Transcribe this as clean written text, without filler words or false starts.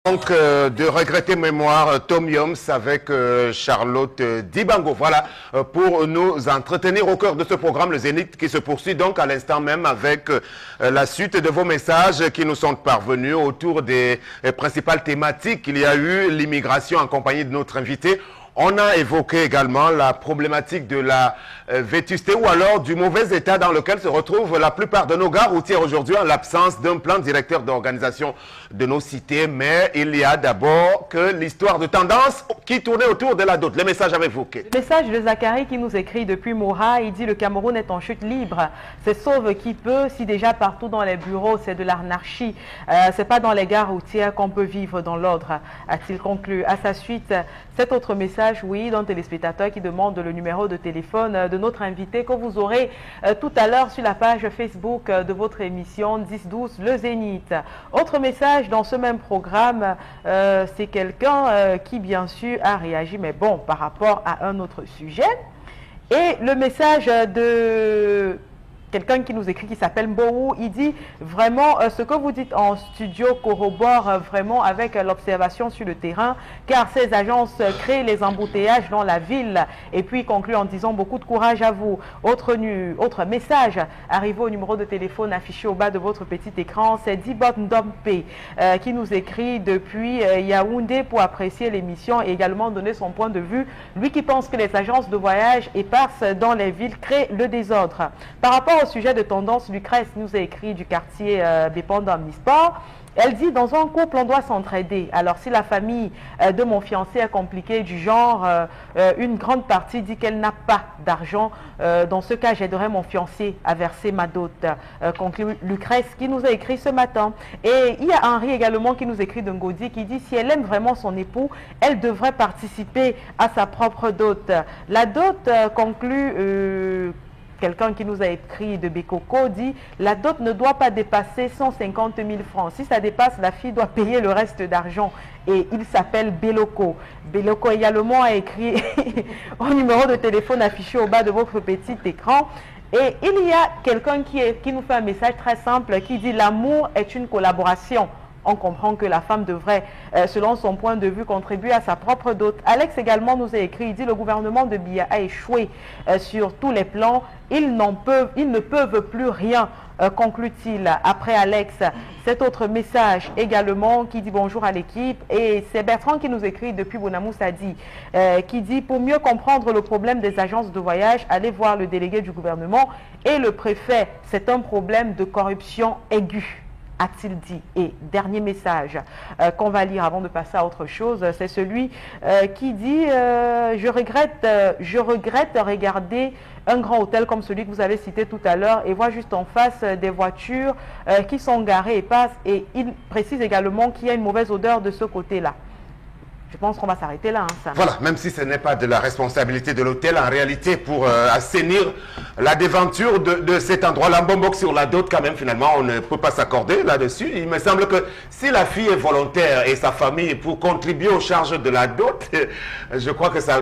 Donc, de regretter mémoire Tom Yoms avec Charlotte Dibango. Voilà, pour nous entretenir au cœur de ce programme, le Zénith qui se poursuit donc à l'instant même avec la suite de vos messages qui nous sont parvenus autour des principales thématiques. Il y a eu l'immigration en compagnie de notre invité. On a évoqué également la problématique de la vétusté ou alors du mauvais état dans lequel se retrouvent la plupart de nos gares routières aujourd'hui en l'absence d'un plan directeur d'organisation de nos cités. Mais il y a d'abord que l'histoire de tendance qui tournait autour de la dot. Les messages avec vous. Le message de Zachary qui nous écrit depuis Moha, il dit le Cameroun est en chute libre. C'est sauve qui peut, si déjà partout dans les bureaux c'est de l'anarchie. C'est pas dans les gares routières qu'on peut vivre dans l'ordre, a-t-il conclu. À sa suite, cet autre message, oui, d'un téléspectateur qui demande le numéro de téléphone de notre invité que vous aurez tout à l'heure sur la page Facebook de votre émission 10-12 Le Zénith. Autre message dans ce même programme, c'est quelqu'un qui bien sûr a réagi, mais bon, par rapport à un autre sujet. Et le message de quelqu'un qui nous écrit, qui s'appelle Mbou, il dit vraiment ce que vous dites en studio corrobore vraiment avec l'observation sur le terrain, car ces agences créent les embouteillages dans la ville. Et puis il conclut en disant beaucoup de courage à vous. Autre message arrivé au numéro de téléphone affiché au bas de votre petit écran, c'est Dibot Ndompe qui nous écrit depuis Yaoundé pour apprécier l'émission et également donner son point de vue. Lui qui pense que les agences de voyage éparses dans les villes créent le désordre. Par rapport au sujet de tendance, Lucrèce nous a écrit du quartier dépendant Omnisport. Elle dit, dans un couple, on doit s'entraider. Alors, si la famille de mon fiancé est compliquée du genre, une grande partie dit qu'elle n'a pas d'argent. Dans ce cas, j'aiderai mon fiancé à verser ma dot. Conclut Lucrèce qui nous a écrit ce matin. Et il y a Henri également qui nous écrit de Ngodi qui dit, si elle aime vraiment son époux, elle devrait participer à sa propre dot. La dot conclut... Quelqu'un qui nous a écrit de Bekoko dit « La dot ne doit pas dépasser 150 000 francs. Si ça dépasse, la fille doit payer le reste d'argent. » Et il s'appelle Beloko. Beloko également a écrit au numéro de téléphone affiché au bas de votre petit écran. Et il y a quelqu'un qui nous fait un message très simple qui dit « L'amour est une collaboration. » On comprend que la femme devrait, selon son point de vue, contribuer à sa propre dot. Alex également nous a écrit, il dit le gouvernement de Biya a échoué sur tous les plans. Ils ne peuvent plus rien, conclut-il. Après Alex, cet autre message également qui dit bonjour à l'équipe. Et c'est Bertrand qui nous écrit depuis Bonamoussadi, qui dit pour mieux comprendre le problème des agences de voyage, allez voir le délégué du gouvernement et le préfet. C'est un problème de corruption aiguë, a-t-il dit. Et dernier message qu'on va lire avant de passer à autre chose, c'est celui qui dit je regrette regarder un grand hôtel comme celui que vous avez cité tout à l'heure et voir juste en face des voitures qui sont garées et passent. Et il précise également qu'il y a une mauvaise odeur de ce côté-là. Je pense qu'on va s'arrêter là. Sam. Voilà, même si ce n'est pas de la responsabilité de l'hôtel, en réalité, pour assainir la déventure de cet endroit, l'ambombok sur la dot, quand même, finalement, on ne peut pas s'accorder là-dessus. Il me semble que si la fille est volontaire et sa famille pour contribuer aux charges de la dot, je crois que ça...